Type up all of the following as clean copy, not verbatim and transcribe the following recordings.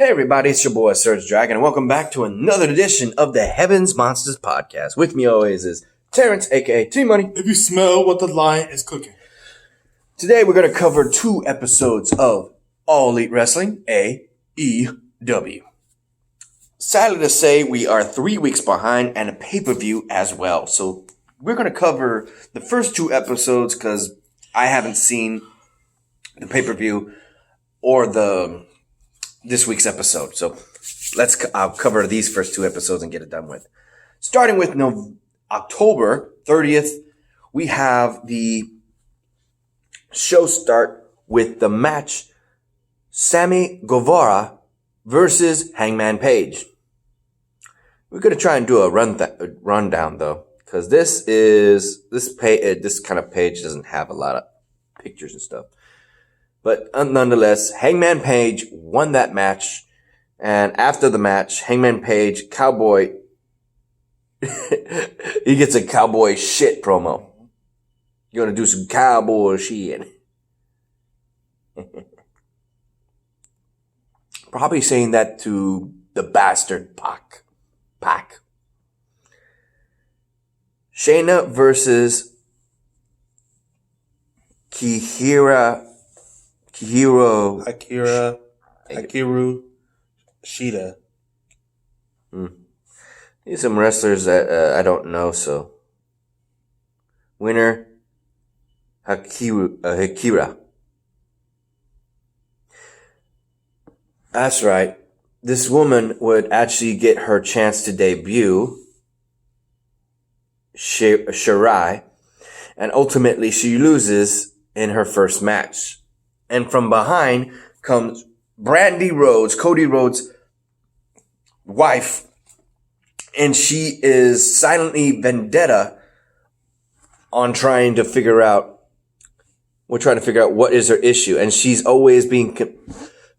Hey everybody, it's your boy SergDragon, and welcome back to another edition of the Heavens Monsters Podcast. With me always is Terrence, aka T-Money. If you smell what the lion is cooking. Today we're going to cover 2 episodes of All Elite Wrestling, AEW. Sadly to say, we are 3 weeks behind and a pay-per-view as well. So we're going to cover the first 2 episodes because I haven't seen the pay-per-view or this week's episode. So I'll cover these first 2 episodes and get it done with. Starting with October 30th, we have the show start with the match Sammy Guevara versus Hangman Page. We're going to try and do a rundown though, because this kind of page doesn't have a lot of pictures and stuff. But nonetheless, Hangman Page won that match. And after the match, Hangman Page, cowboy, he gets a cowboy shit promo. You're going to do some cowboy shit. Probably saying that to the bastard Pac. Shayna versus Hikaru Shida. These are some wrestlers that I don't know, so. Winner, Hikira. That's right. This woman would actually get her chance to debut, Shirai, and ultimately she loses in her first match. And from behind comes Brandy Rhodes, Cody Rhodes' wife, and she is silently vendetta on trying to figure out what is her issue. And she's always being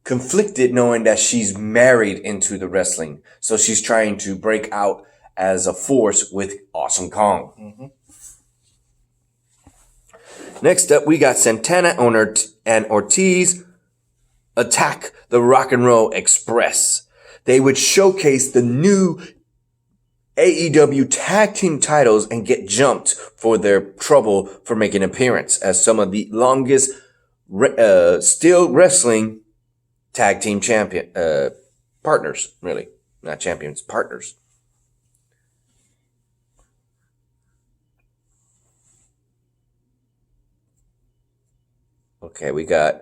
conflicted knowing that she's married into the wrestling. So she's trying to break out as a force with Awesome Kong. Mm-hmm. Next up, we got Santana and Ortiz attack the Rock and Roll Express. They would showcase the new AEW tag team titles and get jumped for their trouble for making an appearance as some of the longest still wrestling tag team partners, really. Not champions, partners. Okay, we got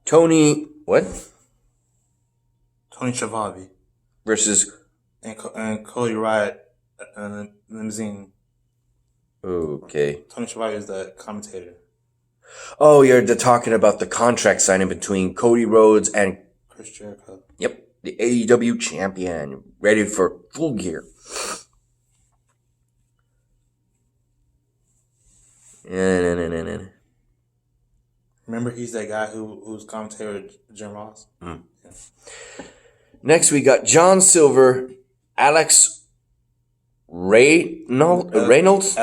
Tony Schiavone versus and Cody Riot and Limousine. Okay. Tony Schiavone is the commentator. Oh, you're talking about the contract signing between Cody Rhodes and Chris Jericho. Yep, the AEW champion, ready for full gear. Remember, he's that guy who's commentator with Jim Ross. Yeah. Next, we got John Silver, Alex Reynolds,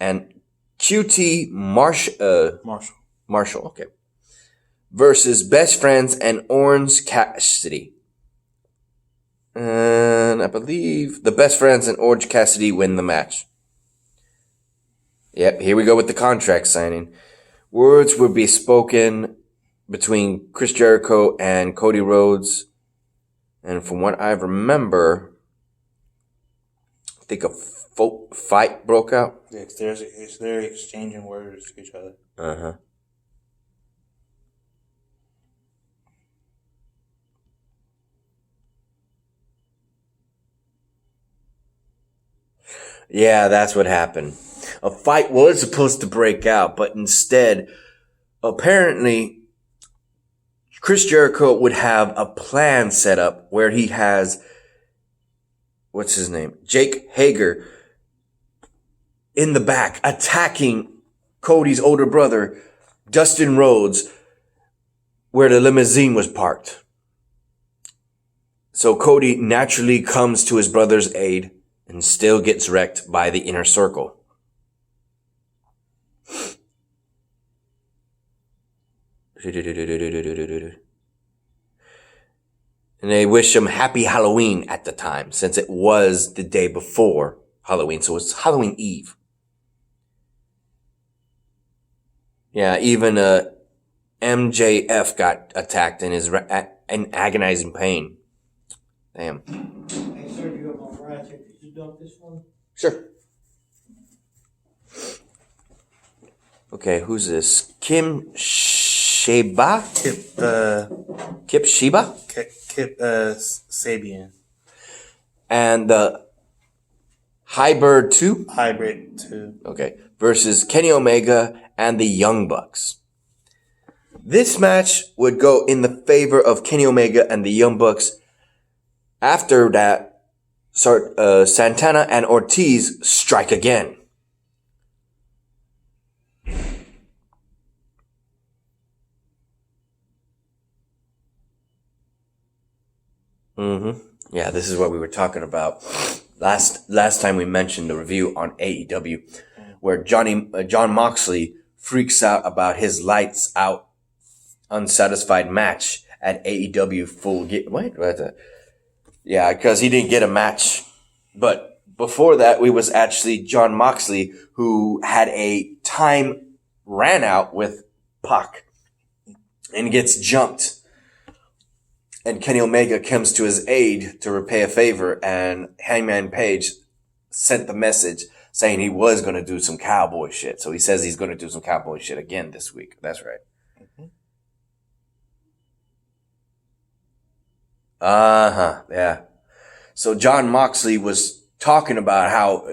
and QT Marshall. Okay, versus Best Friends and Orange Cassidy. And I believe the Best Friends and Orange Cassidy win the match. Yep, here we go with the contract signing. Words would be spoken between Chris Jericho and Cody Rhodes. And from what I remember, I think a fight broke out. Yeah, they're exchanging words to each other. Uh-huh. Yeah, that's what happened. A fight was supposed to break out, but instead, apparently, Chris Jericho would have a plan set up where he has, Jake Hager in the back attacking Cody's older brother, Dustin Rhodes, where the limousine was parked. So Cody naturally comes to his brother's aid and still gets wrecked by the inner circle. And they wish him happy Halloween at the time, since it was the day before Halloween. So it's Halloween Eve. Yeah, even MJF got attacked and is in agonizing pain. Damn. Hey, sir, you got my fry check. Did you dump this one? Sure. Okay, who's this? Kim Sheba? Kip Sheba? Kip Sabian. And the Hybrid 2? Hybrid 2. Okay. Versus Kenny Omega and the Young Bucks. This match would go in the favor of Kenny Omega and the Young Bucks. After that, Santana and Ortiz strike again. Yeah, this is what we were talking about last time we mentioned the review on AEW, where John Moxley freaks out about his lights out unsatisfied match at AEW Full Gear. Yeah, because he didn't get a match. But before that, it was actually John Moxley who had a time ran out with Pac and gets jumped. And Kenny Omega comes to his aid to repay a favor, and Hangman Page sent the message saying he was going to do some cowboy shit. So he says he's going to do some cowboy shit again this week. That's right. Yeah. So John Moxley was talking about how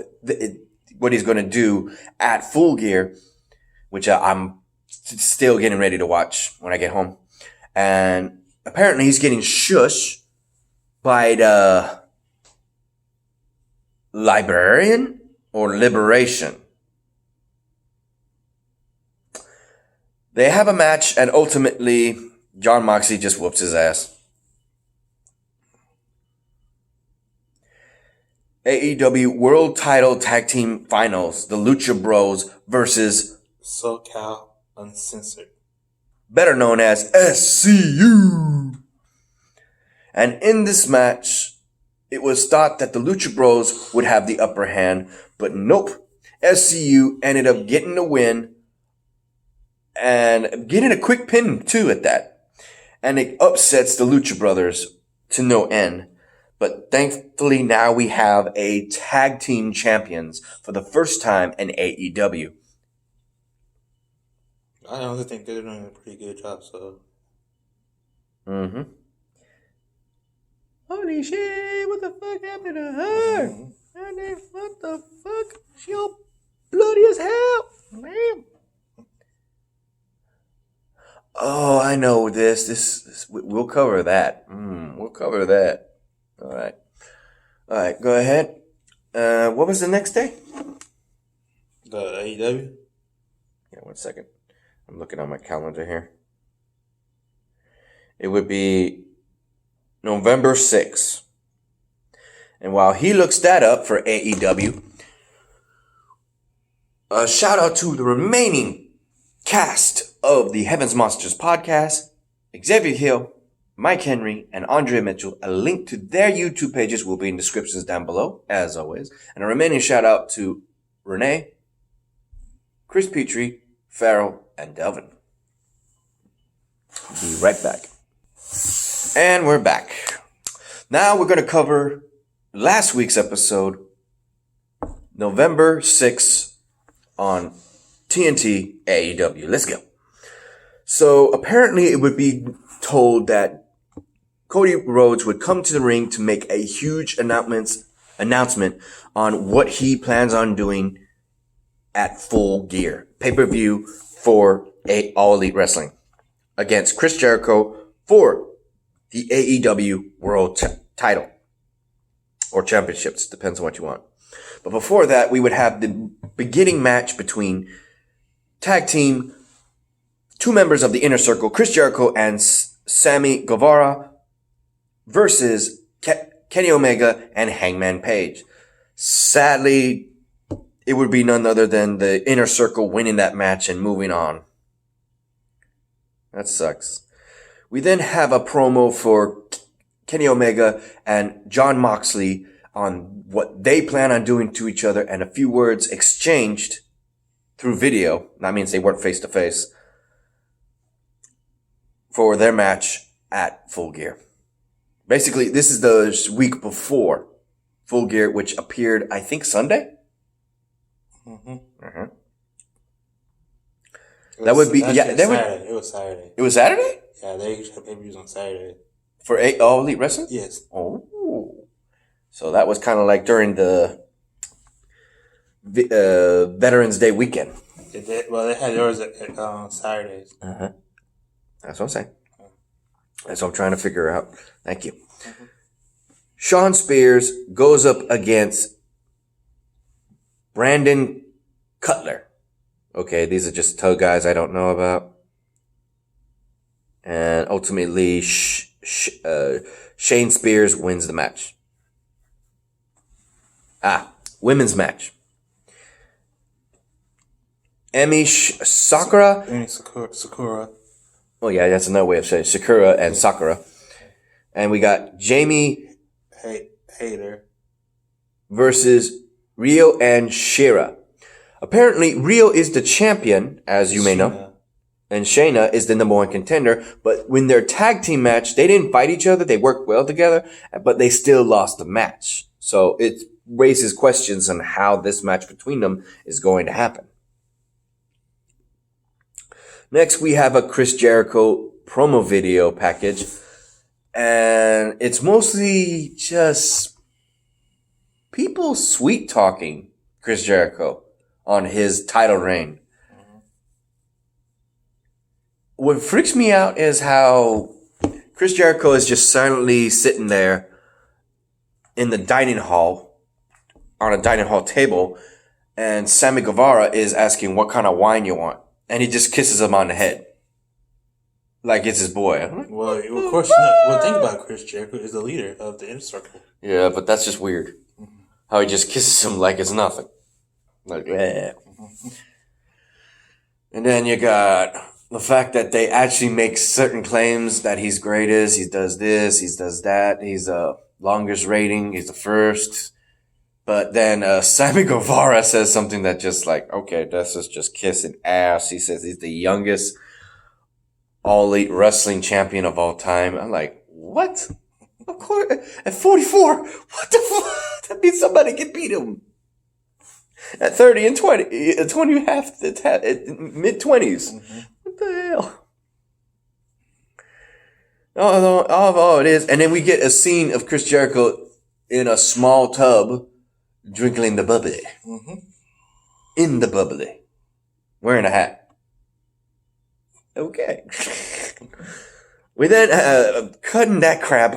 what he's going to do at Full Gear, which I'm still getting ready to watch when I get home. And apparently he's getting shushed by the Librarian or Liberation. They have a match, and ultimately John Moxley just whoops his ass. AEW World Title Tag Team Finals, the Lucha Bros versus SoCal Uncensored, better known as SCU. And in this match, it was thought that the Lucha Bros would have the upper hand, but nope. SCU ended up getting the win and getting a quick pin too at that. And it upsets the Lucha Brothers to no end. But thankfully now we have a tag team champions for the first time in AEW. I honestly think they're doing a pretty good job, so. Holy shit, what the fuck happened to her? What the fuck? She all bloody as hell. Man. Oh, I know this. We'll cover that. We'll cover that. All right, go ahead. What was the next day? The AEW? Yeah, 1 second. I'm looking on my calendar here. It would be November 6th. And while he looks that up for AEW, a shout out to the remaining cast of the Heavens Monsters podcast, Xavier Hill, Mike Henry, and Andre Mitchell. A link to their YouTube pages will be in descriptions down below, as always. And a remaining shout out to Renee, Chris Petrie, Farrell, and Delvin. Be right back. And we're back. Now we're going to cover last week's episode, November 6th on TNT AEW. Let's go. So apparently it would be told that Cody Rhodes would come to the ring to make a huge announcement on what he plans on doing at Full Gear pay-per-view for All Elite Wrestling against Chris Jericho for the AEW World Title or Championships, depends on what you want. But before that, we would have the beginning match between tag team, two members of the Inner Circle, Chris Jericho and Sammy Guevara, versus Kenny Omega and Hangman Page. Sadly, it would be none other than the Inner Circle winning that match and moving on. That sucks. We then have a promo for Kenny Omega and Jon Moxley on what they plan on doing to each other, and a few words exchanged through video. That means they weren't face to face for their match at Full Gear. Basically, this is the week before Full Gear, which appeared, I think, Sunday. That would be Saturday. It was Saturday. It was Saturday? Yeah, they usually have pay-per-views on Saturday. For All Elite Wrestling? Yes. Oh. So that was kind of like during the Veterans Day weekend. They had yours at Saturdays. That's what I'm saying. That's what I'm trying to figure out. Thank you. Sean Spears goes up against Brandon Cutler. Okay, these are just two guys I don't know about. And ultimately, Shane Spears wins the match. Women's match. Emi Sakura. Sakura. Oh yeah, that's another way of saying Sakura and Sakura. And we got Jamie Hayter versus Rio and Shira. Apparently, Rio is the champion, as you may know. And Shayna is the number one contender. But when their tag team match, they didn't fight each other. They worked well together, but they still lost the match. So it raises questions on how this match between them is going to happen. Next, we have a Chris Jericho promo video package. And it's mostly just people sweet talking Chris Jericho on his title reign. What freaks me out is how Chris Jericho is just silently sitting there in the dining hall, on a dining hall table, and Sammy Guevara is asking what kind of wine you want. And he just kisses him on the head. Like it's his boy. Well, of course, the thing about Chris Jericho is the leader of the Inner Circle. Yeah, but that's just weird. How he just kisses him like it's nothing. Like, yeah. And then you got the fact that they actually make certain claims that he's greatest. He does this, he does that. He's the longest rating. He's the first. But then Sammy Guevara says something that just like, okay, this is just kissing ass. He says he's the youngest All Elite Wrestling champion of all time. I'm like, what? Of course, at 44, what the fuck? That means somebody can beat him. At 30 and 20, 20 mid-20s. What the hell? Oh, it is. And then we get a scene of Chris Jericho in a small tub drinking the bubbly. In the bubbly. Wearing a hat. Okay. We then, cutting that crap,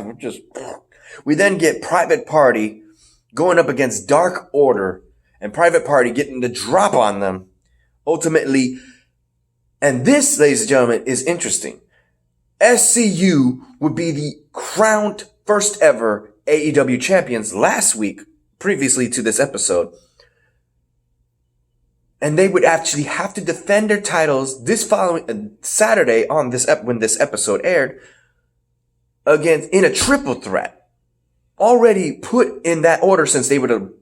we then get Private Party going up against Dark Order, and Private Party getting the drop on them. Ultimately, and this, ladies and gentlemen, is interesting. SCU would be the crowned first ever AEW champions last week, previously to this episode. And they would actually have to defend their titles this following Saturday on this when this episode aired, against in a triple threat. Already put in that order, since they were the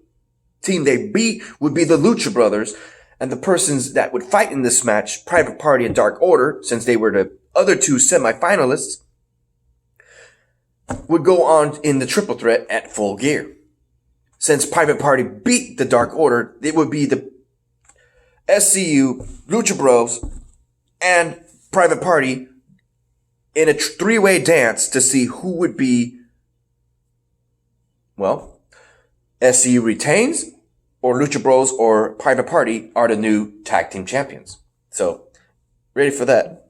team they beat would be the Lucha Brothers, and the persons that would fight in this match, Private Party and Dark Order, since they were the other two semi-finalists, would go on in the triple threat at Full Gear. Since Private Party beat the Dark Order, it would be the SCU, Lucha Bros, and Private Party in a three-way dance to see who would be, well, SCU retains, or Lucha Bros or Private Party are the new tag team champions. So, ready for that.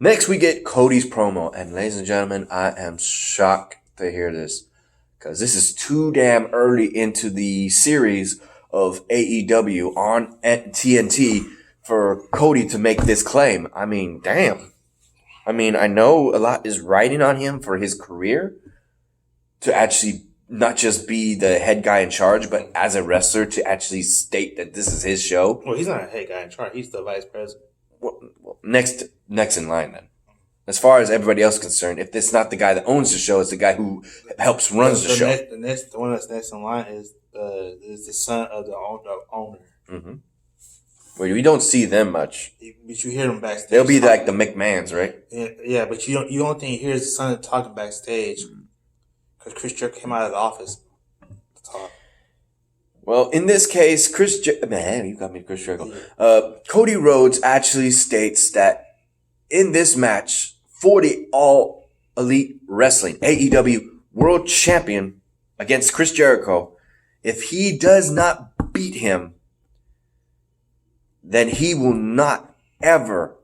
Next, we get Cody's promo. And ladies and gentlemen, I am shocked to hear this, because this is too damn early into the series of AEW on TNT for Cody to make this claim. I mean, damn. I mean, I know a lot is riding on him for his career to actually not just be the head guy in charge, but as a wrestler to actually state that this is his show. Well, he's not a head guy in charge. He's the vice president. Well, next in line then. As far as everybody else is concerned, if it's not the guy that owns the show, it's the guy who helps runs the show. The one that's next in line is the son of the owner. Mm-hmm. Well, we don't see them much. But you hear them backstage. They'll be like the McMahons, right? Yeah, but you don't think he hears the son talking backstage because Chris Jericho came out of the office to talk. Well, in this case, man, you got me, Chris Jericho. Cody Rhodes actually states that in this match, for the All Elite Wrestling AEW World Champion against Chris Jericho, if he does not beat him, then he will not ever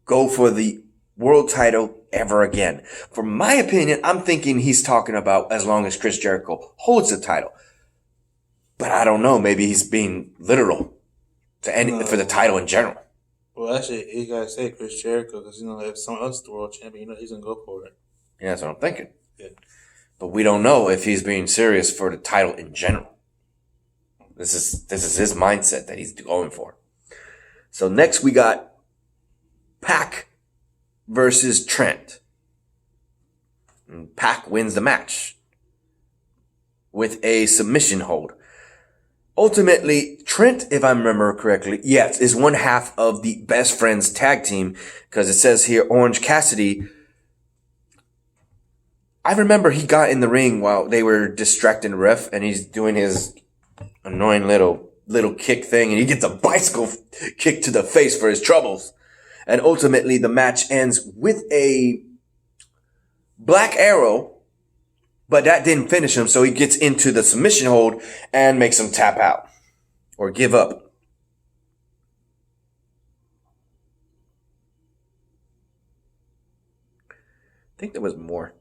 go for the world title ever again. For my opinion, I'm thinking he's talking about as long as Chris Jericho holds the title. But I don't know. Maybe he's being literal for the title in general. Well, actually, you gotta say Chris Jericho because if someone else is the world champion, he's gonna go for it. Yeah, that's what I'm thinking. Yeah. But we don't know if he's being serious for the title in general. This is his mindset that he's going for. So next we got Pac versus Trent. And Pac wins the match with a submission hold. Ultimately, Trent, if I remember correctly, yes, is one half of the Best Friends tag team because it says here Orange Cassidy. I remember he got in the ring while they were distracting the ref and he's doing his annoying little kick thing and he gets a bicycle kick to the face for his troubles. And ultimately the match ends with a black arrow. But that didn't finish him, so he gets into the submission hold and makes him tap out or give up. I think there was more.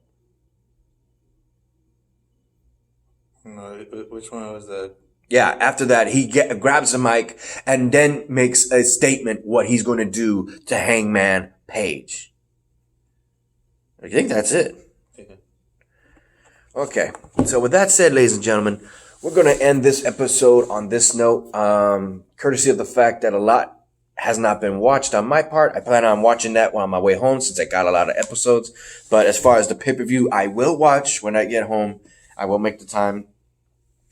No, which one was that? Yeah, after that, he grabs the mic and then makes a statement what he's going to do to Hangman Page. I think that's it. Okay, so with that said, ladies and gentlemen, we're going to end this episode on this note, courtesy of the fact that a lot has not been watched on my part. I plan on watching that on my way home since I got a lot of episodes. But as far as the pay-per-view, I will watch when I get home. I will make the time.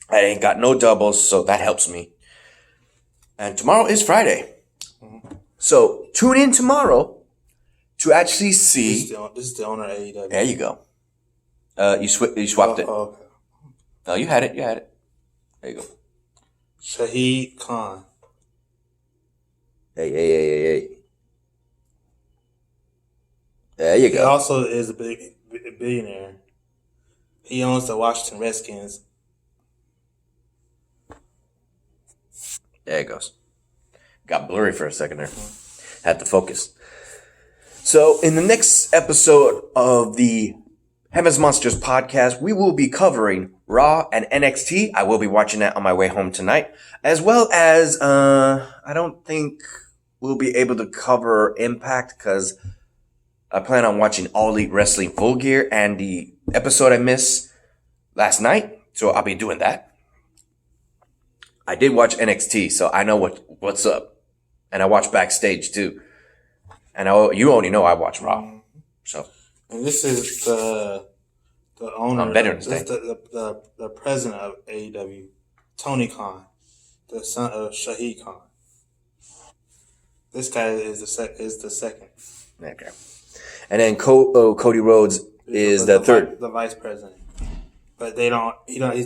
I ain't got no doubles, so that helps me. And tomorrow is Friday. So tune in tomorrow to actually see. This is the owner of AEW. There you go. You swapped it. Okay. No, you had it. There you go. Shahid Khan. Hey. There you He go. also is a billionaire. He owns the Washington Redskins. There it goes. Got blurry for a second there. Had to focus. So, in the next episode of the Heaven's Monsters podcast, we will be covering Raw and NXT. I will be watching that on my way home tonight. As well as, I don't think we'll be able to cover Impact because I plan on watching All Elite Wrestling Full Gear and the episode I missed last night. So I'll be doing that. I did watch NXT, so I know what's up. And I watch Backstage too. And you already know I watch Raw. So. And this is the owner. On Veterans Day. The president of AEW, Tony Khan, the son of Shahid Khan. This guy is the second. Okay. And then Cody Rhodes is the third. The vice president. But he's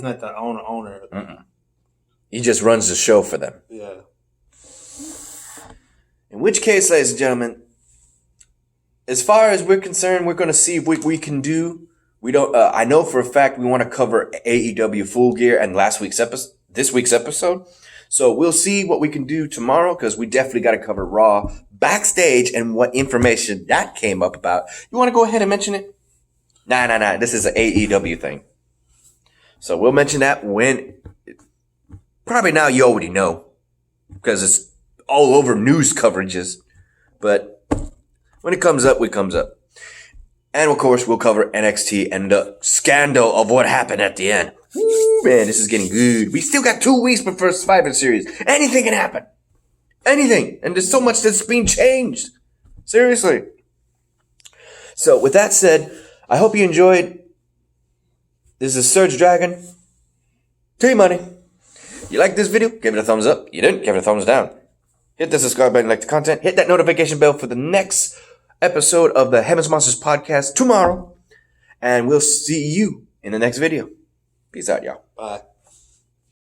not the owner. Mm-mm. He just runs the show for them. Yeah. In which case, ladies and gentlemen, as far as we're concerned, we're going to see what we can do. We don't. I know for a fact we want to cover AEW Full Gear and this week's episode. So we'll see what we can do tomorrow because we definitely got to cover Raw Backstage and what information that came up about. You want to go ahead and mention it? Nah. This is an AEW thing. So we'll mention that when. Probably now you already know because it's all over news coverages. But when it comes up, it comes up. And of course, we'll cover NXT and the scandal of what happened at the end. Woo, man, this is getting good. We still got 2 weeks before Survivor Series. Anything can happen. Anything. And there's so much that's being changed. Seriously. So with that said, I hope you enjoyed. This is SergDragon T-Money. You like this video? Give it a thumbs up. You didn't? Give it a thumbs down. Hit the subscribe button, like the content. Hit that notification bell for the next episode of the Heavens Monsters podcast tomorrow. And we'll see you in the next video. Peace out, y'all. Bye.